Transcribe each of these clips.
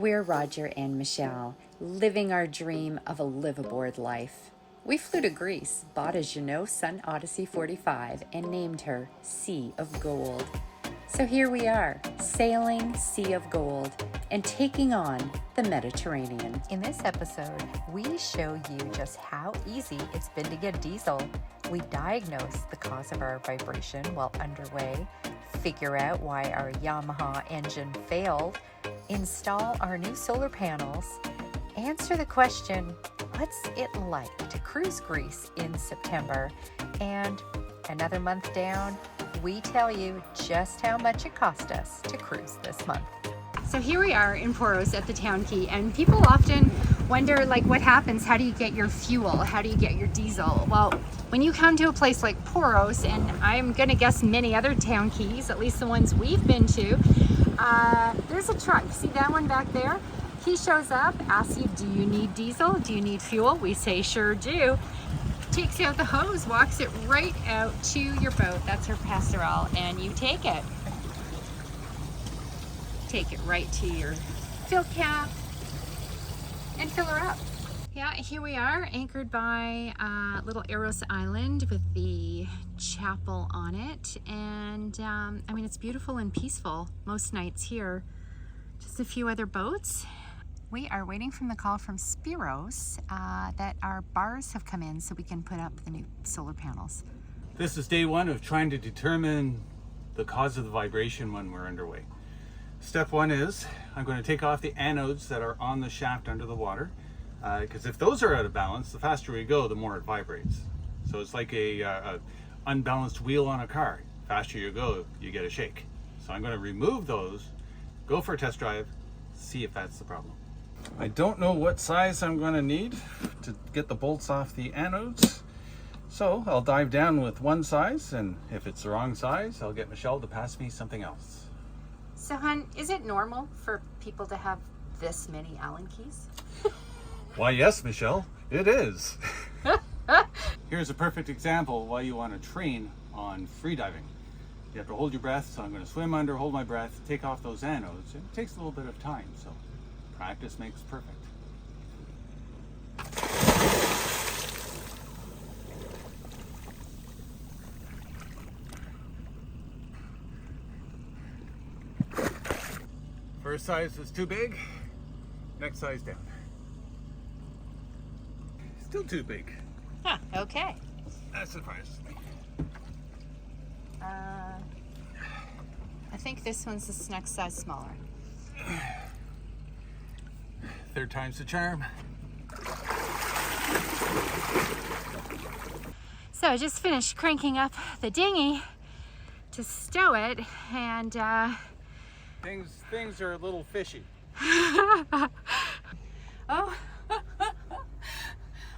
We're Roger and Michelle, living our dream of a live-aboard life. We flew to Greece, bought a Jeannot Sun Odyssey 45, and named her Sea of Gold. So here we are, sailing Sea of Gold and taking on the Mediterranean. In this episode, we show you just how easy it's been to get diesel. We diagnose the cause of our vibration while underway, figure out why our Yamaha engine failed, install our new solar panels, answer the question, what's it like to cruise Greece in September? And another month down, we tell you just how much it cost us to cruise this month. So here we are in Poros at the town quay, and people often wonder, like, what happens? How do you get your fuel? How do you get your diesel? Well, when you come to a place like Poros, and I'm gonna guess many other town quays, at least the ones we've been to, there's a truck. See that one back there? He shows up, asks you, do you need diesel? Do you need fuel? We say, sure do. Takes out the hose, walks it right out to your boat. That's her passerelle, and you take it. Take it right to your fill cap and fill her up. Yeah, here we are, anchored by little Eros Island with the chapel on it. And I mean, it's beautiful and peaceful most nights here. Just a few other boats. We are waiting from the call from Spiros that our bars have come in so we can put up the new solar panels. This is day one of trying to determine the cause of the vibration when we're underway. Step one is I'm going to take off the anodes that are on the shaft under the water, because if those are out of balance, the faster we go, the more it vibrates. So it's like a unbalanced wheel on a car. The faster you go, you get a shake. So I'm going to remove those, go for a test drive, see if that's the problem. I don't know what size I'm going to need to get the bolts off the anodes. So I'll dive down with one size, and if it's the wrong size, I'll get Michelle to pass me something else. So, hon, is it normal for people to have this many Allen keys? Why, yes, Michelle, it is. Here's a perfect example why you want to train on freediving. You have to hold your breath, so I'm going to swim under, hold my breath, take off those anodes. It takes a little bit of time, so practice makes perfect. First size was too big, next size down. Still too big. Huh, okay. That surprises me. I think this one's this next size smaller. Third time's the charm. So I just finished cranking up the dinghy to stow it, and Things are a little fishy. oh.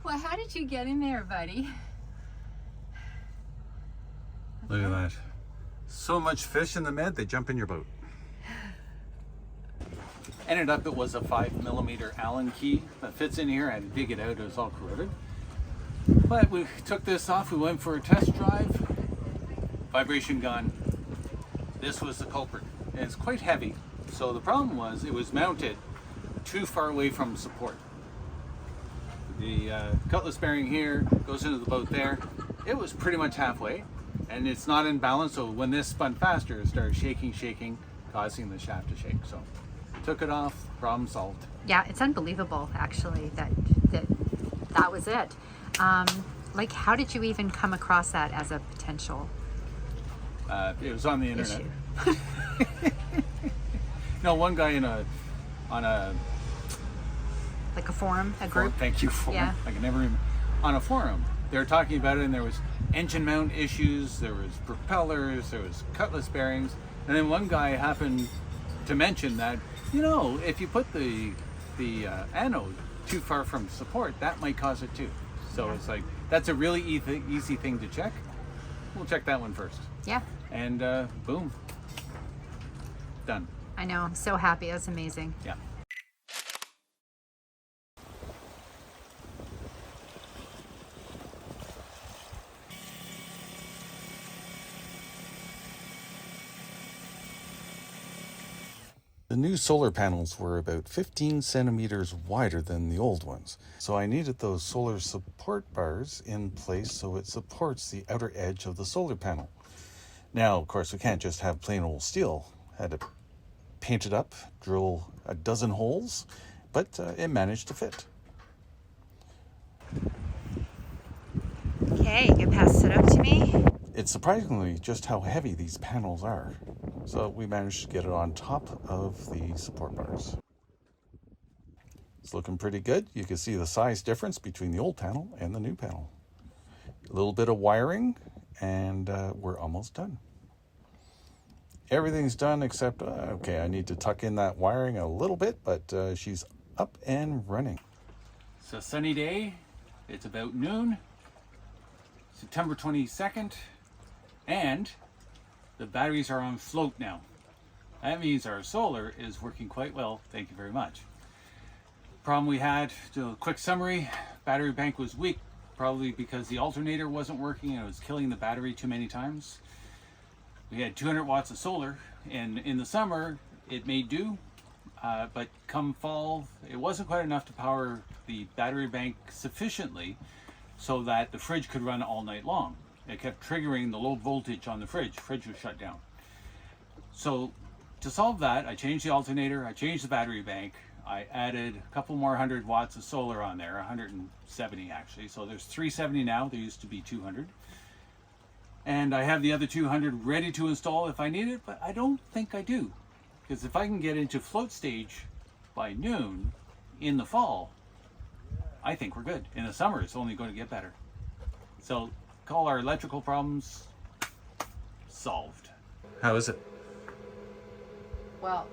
Well, how did you get in there, buddy? Look at that. So much fish in the mid, they jump in your boat. Ended up it was a 5mm Allen key that fits in here. I had to dig it out, it was all corroded. But we took this off, we went for a test drive. Vibration gone. This was the culprit. And it's quite heavy. So the problem was it was mounted too far away from support. The cutlass bearing here goes into the boat there. It was pretty much halfway, and it's not in balance, so when this spun faster, it started shaking, causing the shaft to shake. So took it off, problem solved. Yeah, it's unbelievable, actually, that was it. Like, how did you even come across that as a potential It was on the internet. issue? No, one guy on a Like a forum, a group? Thank you, forum. Yeah. I can never remember. On a forum, they were talking about it, and there was engine mount issues, there was propellers, there was cutlass bearings, and then one guy happened to mention that, you know, if you put the anode too far from support, that might cause it too. So Yeah. it's like, that's a really easy thing to check. We'll check that one first. Yeah, And boom, done. I know. I'm so happy. That's amazing. Yeah. The new solar panels were about 15 centimeters wider than the old ones. So I needed those solar support bars in place so it supports the outer edge of the solar panel. Now, of course, we can't just have plain old steel. I had to paint it up, drill a dozen holes, but it managed to fit. Okay, you can pass it up to me. It's surprisingly just how heavy these panels are. So we managed to get it on top of the support bars. It's looking pretty good. You can see the size difference between the old panel and the new panel. A little bit of wiring and we're almost done. Everything's done except, okay, I need to tuck in that wiring a little bit, but she's up and running. It's a sunny day. It's about noon, September 22nd, and the batteries are on float now. That means our solar is working quite well. Thank you very much. Problem we had, to a quick summary, battery bank was weak, probably because the alternator wasn't working and it was killing the battery too many times. We had 200 watts of solar, and in the summer it may do, but come fall it wasn't quite enough to power the battery bank sufficiently so that the fridge could run all night long. It kept triggering the low voltage on the fridge. Fridge was shut down. So to solve that, I changed the alternator, I changed the battery bank, I added a couple more 100 watts of solar on there, 170 actually. So there's 370 now, there used to be 200. And I have the other 200 ready to install if I need it, but I don't think I do. Because if I can get into float stage by noon in the fall, I think we're good. In the summer, it's only going to get better. So call our electrical problems solved. How is it? Well,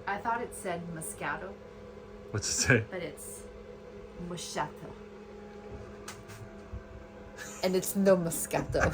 I thought it said Moscato, What's it say? but it's Moscato. And it's no Moscato.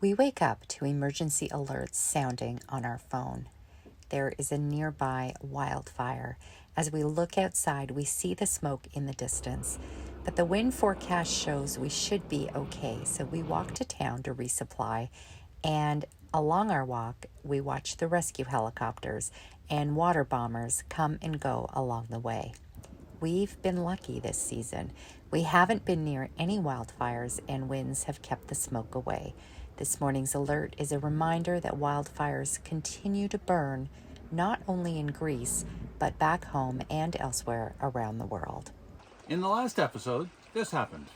We wake up to emergency alerts sounding on our phone. There is a nearby wildfire. As we look outside, we see the smoke in the distance, but the wind forecast shows we should be okay, so we walk to town to resupply, and along our walk, we watch the rescue helicopters and water bombers come and go along the way. We've been lucky this season. We haven't been near any wildfires, and winds have kept the smoke away. This morning's alert is a reminder that wildfires continue to burn, not only in Greece, but back home and elsewhere around the world. In the last episode, this happened.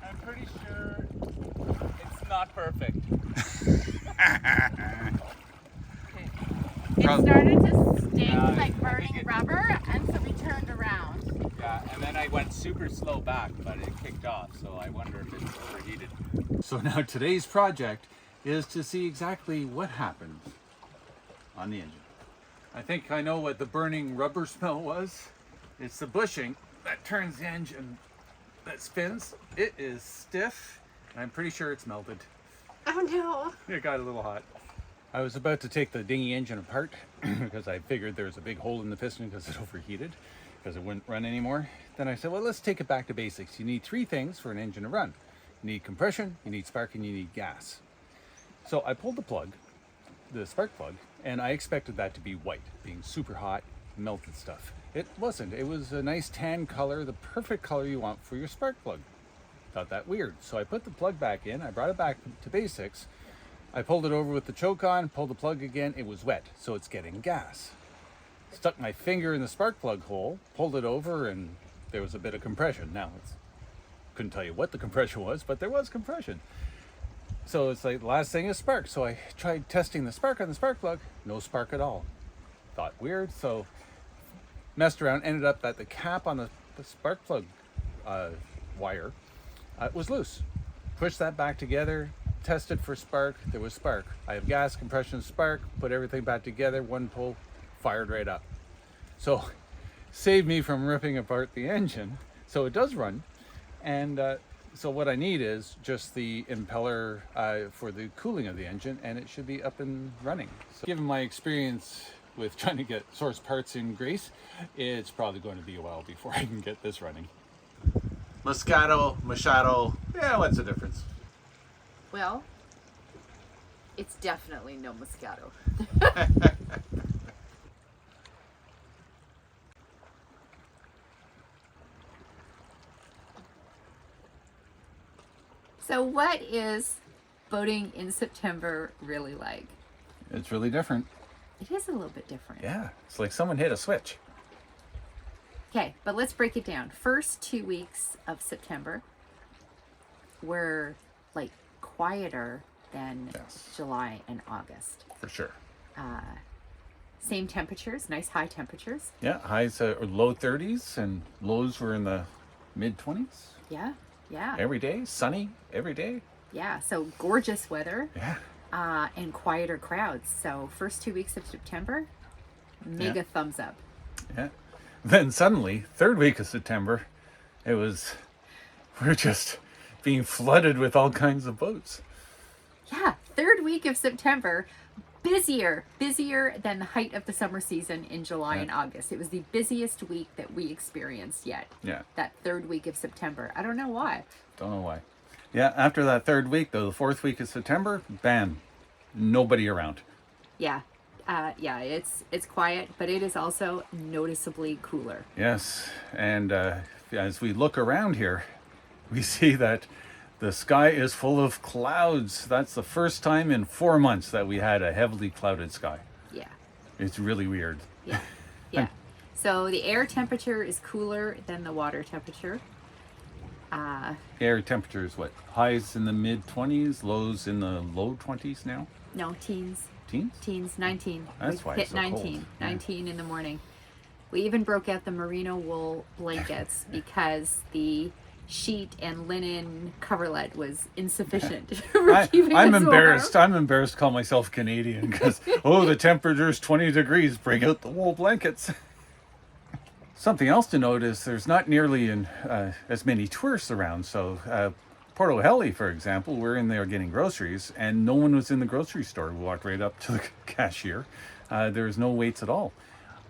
I'm pretty sure it's not perfect. It started to stink like burning rubber, and so we turned around. Yeah, and then I went super slow back, but it kicked off, so I wonder if it's overheated. So now today's project is to see exactly what happened on the engine. I think I know what the burning rubber smell was. It's the bushing that turns the engine, that spins. It is stiff, and I'm pretty sure it's melted. Oh no. It got a little hot. I was about to take the dinghy engine apart because I figured there was a big hole in the piston because it overheated, because it wouldn't run anymore. Then I said, well, let's take it back to basics. You need three things for an engine to run. You need compression, you need spark, and you need gas. So I pulled the plug, the spark plug, and I expected that to be white, being super hot, melted stuff. It wasn't. It was a nice tan color, the perfect color you want for your spark plug. Thought that weird. So I put the plug back in. I brought it back to basics. I pulled it over with the choke on, pulled the plug again. It was wet, so it's getting gas. Stuck my finger in the spark plug hole, pulled it over, and there was a bit of compression. Now, couldn't tell you what the compression was, but there was compression. So it's like the last thing is spark. So I tried testing the spark on the spark plug. No spark at all. Thought weird, so messed around. Ended up that the cap on the spark plug wire was loose. Pushed that back together, tested for spark. There was spark. I have gas, compression, spark. Put everything back together. One pull, fired right up. So saved me from ripping apart the engine. So it does run. And so what I need is just the impeller for the cooling of the engine, and it should be up and running. So given my experience with trying to get source parts in Greece, it's probably going to be a while before I can get this running. Moscato, Machado, yeah, what's the difference? Well, it's definitely no Moscato. So what is boating in September really like? It's really different. It is a little bit different. Yeah, it's like someone hit a switch. Okay, but let's break it down. First 2 weeks of September were like quieter than Yes. July and August. For sure. Same temperatures, nice high temperatures. Yeah, highs are low 30s and lows were in the mid 20s. Yeah, yeah, Every day, sunny every day. yeah. So gorgeous weather Yeah. and quieter crowds. So first 2 weeks of September, mega thumbs up. Yeah. Then suddenly, third week of September, we're just being flooded with all kinds of boats. Yeah, third week of September, busier than the height of the summer season in July and August. It was the busiest week that we experienced yet. Yeah. That third week of September. I don't know why. Don't know why. Yeah, after that third week, though, the fourth week of September, bam, nobody around. Yeah. Yeah, it's quiet, but it is also noticeably cooler. Yes, and as we look around here, we see that the sky is full of clouds. That's the first time in 4 months that we had a heavily clouded sky. Yeah. It's really weird. Yeah. Yeah. So the air temperature is cooler than the water temperature. Air temperature is what? Highs in the mid 20s, lows in the low 20s now? No, teens. Teens? 19. That's We've why hit it's so 19. cold. Yeah. 19 in the morning. We even broke out the merino wool blankets because the sheet and linen coverlet was insufficient for keeping I'm us embarrassed. warm. I'm embarrassed to call myself Canadian because, the temperature's 20 degrees. Bring out the wool blankets. Something else to note is there's not nearly as many tourists around. So Port O'Helly, for example, we're in there getting groceries and no one was in the grocery store. We walked right up to the cashier. There's no waits at all.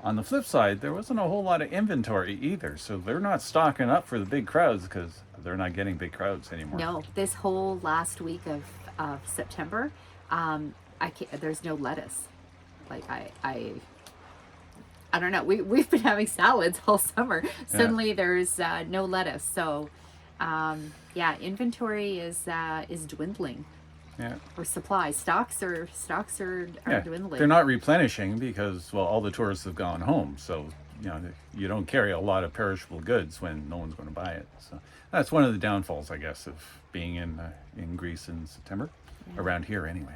On the flip side, there wasn't a whole lot of inventory either. So they're not stocking up for the big crowds because they're not getting big crowds anymore. No, this whole last week of September, there's no lettuce. Like I don't know. We've been having salads all summer. Suddenly there's no lettuce. So inventory is dwindling. Yeah. Or supplies. Stocks are dwindling. They're not replenishing because, all the tourists have gone home. So, you don't carry a lot of perishable goods when no one's going to buy it. So that's one of the downfalls, I guess, of being in Greece in September, around here anyway.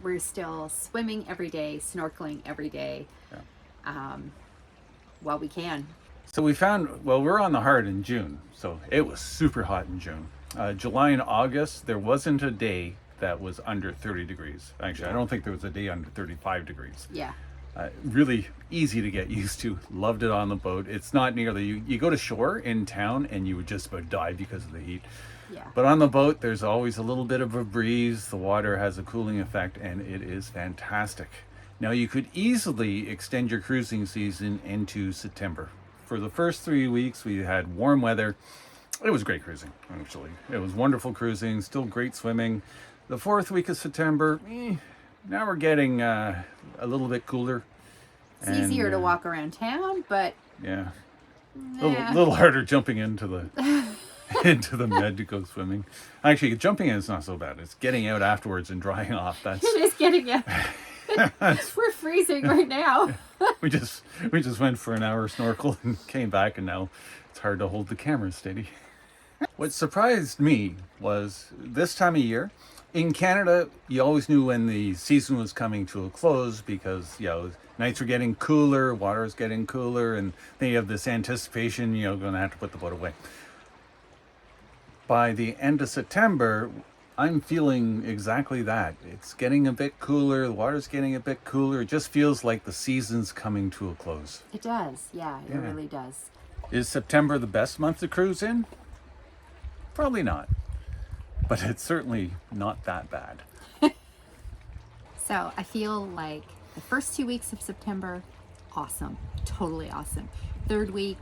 We're still swimming every day, snorkeling every day, while we can. So we found, we're on the hard in June. So it was super hot in June. July and August, there wasn't a day that was under 30 degrees. Actually, I don't think there was a day under 35 degrees. Yeah. Really easy to get used to. Loved it on the boat. It's not nearly, you go to shore in town and you would just about die because of the heat. Yeah. But on the boat, there's always a little bit of a breeze. The water has a cooling effect and it is fantastic. Now you could easily extend your cruising season into September. For the first 3 weeks, we had warm weather. It was great cruising, actually. It was wonderful cruising, still great swimming. The fourth week of September, now we're getting a little bit cooler. It's easier to walk around town, but yeah, a little harder jumping into the into the med to go swimming. Actually, jumping in is not so bad. It's getting out afterwards and drying off. That's It is getting you. We're freezing right now. we just went for an hour snorkel and came back, and now it's hard to hold the camera steady. What surprised me was this time of year in Canada, you always knew when the season was coming to a close because, nights were getting cooler, water was getting cooler, and then you have this anticipation, going to have to put the boat away. By the end of September, I'm feeling exactly that. It's getting a bit cooler, the water's getting a bit cooler. It just feels like the season's coming to a close. It does. Yeah, it really does. Is September the best month to cruise in? Probably not. But it's certainly not that bad. So I feel like the first 2 weeks of September, awesome. Totally awesome. Third week,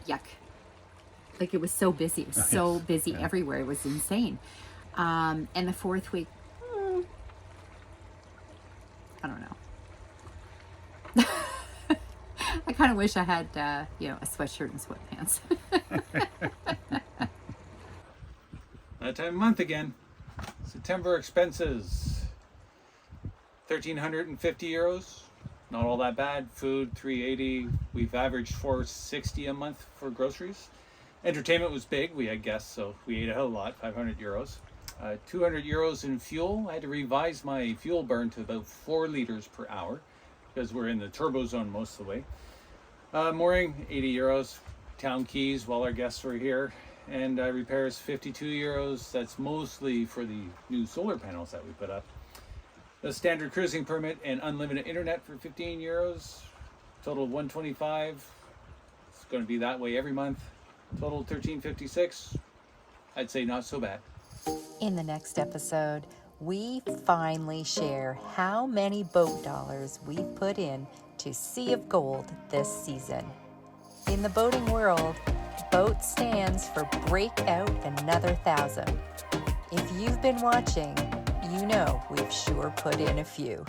yuck. Like it was so busy. It was so busy everywhere. It was insane. And the fourth week, I don't know. I kind of wish I had, a sweatshirt and sweatpants. That time of month again. September expenses, 1,350 euros. Not all that bad. Food, 380. We've averaged 460 a month for groceries. Entertainment was big. We had guests, so we ate a hell of a lot, 500 euros. 200 euros in fuel. I had to revise my fuel burn to about 4 liters per hour because we're in the turbo zone most of the way. Mooring, 80 euros. Town keys while our guests were here. And repairs, 52 euros. That's mostly for the new solar panels that we put up. The standard cruising permit and unlimited internet for 15 euros. Total of 125. It's going to be that way every month. Total 1356. I'd say not so bad. In the next episode, we finally share how many boat dollars we put in to Sea of Gold this season. In the boating world, boat stands for break out another 1,000. If you've been watching, you know we've sure put in a few.